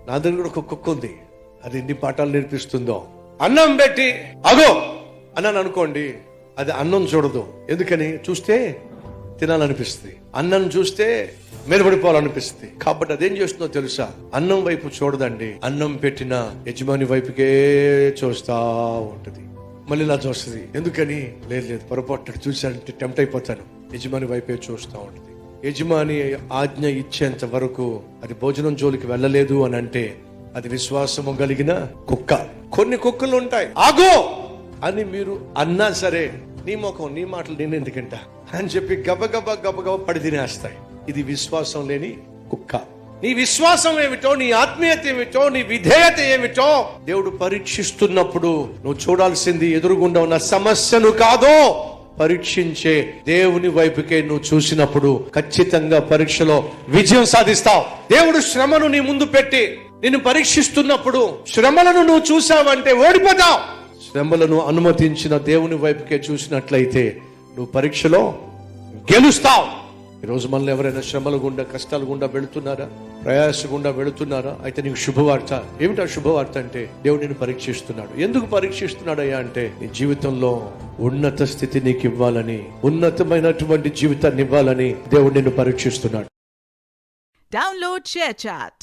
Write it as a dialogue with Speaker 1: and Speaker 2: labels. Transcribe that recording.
Speaker 1: నా దగ్గర కూడా ఒక కుక్క ఉంది, అది ఎన్ని పాఠాలు నేర్పిస్తుందో. అన్నం పెట్టి అగో అన్నాను అనుకోండి, అది అన్నం చూడదు. ఎందుకని? చూస్తే తినాలనిపిస్తుంది, అన్నం చూస్తే మెదపడిపోవాలనిపిస్తుంది. కాబట్టి అదేం చేస్తుందో తెలుసా? అన్నం వైపు చూడదండి, అన్నం పెట్టిన యజమాని వైపుకే చూస్తా ఉంటది. మళ్ళీ ఇలా చూస్తుంది. ఎందుకని? లేదు పొరపాటు చూసానంటే టెంప్ట్ అయిపోతాను. యజమాని వైపే చూస్తూ ఉంటుంది. యజమాని ఆజ్ఞ ఇచ్చేంత వరకు అది భోజనం జోలికి వెళ్ళలేదు అని అంటే అది విశ్వాసము కలిగిన కుక్క. కొన్ని కుక్కలు ఉంటాయి, ఆగో అని మీరు అన్నా సరే, నీ ముఖం నీ మాటలు నేను ఎందుకంట అని చెప్పి గబగబా పడి తినేస్తాయి. ఇది విశ్వాసం లేని కుక్క. నీ విశ్వాసం ఏమిటో, నీ ఆత్మీయత ఏమిటో, నీ విధేయత ఏమిటో దేవుడు పరీక్షిస్తున్నప్పుడు నువ్వు చూడాల్సింది ఎదురుగుండా ఉన్న సమస్యను కాదో, పరీక్షించే దేవుని వైపుకే నువ్వు చూసినప్పుడు ఖచ్చితంగా పరీక్షలో విజయం సాధిస్తావు. దేవుడు శ్రమను నీ ముందు పెట్టి నిన్ను పరీక్షిస్తున్నప్పుడు శ్రమలను నువ్వు చూసావంటే ఓడిపోతావు. శ్రమలను అనుమతించిన దేవుని వైపుకే చూసినట్లయితే నువ్వు పరీక్షలో గెలుస్తావు. ఈరోజు మనల్ని ఎవరైనా శ్రమల గుండా, కష్టాల గుండా వెళుతున్నారా, ప్రయాస గుండా వెళుతున్నారా? అయితే నీకు శుభవార్త. ఏమిటా శుభవార్త అంటే? దేవుడు నిన్ను పరీక్షిస్తున్నాడు. ఎందుకు పరీక్షిస్తున్నాడయ్యా అంటే నీ జీవితంలో ఉన్నత స్థితి నీకు ఇవ్వాలని, ఉన్నతమైనటువంటి జీవితాన్ని ఇవ్వాలని దేవుడు నిన్ను పరీక్షిస్తున్నాడు.
Speaker 2: Download ShareChat.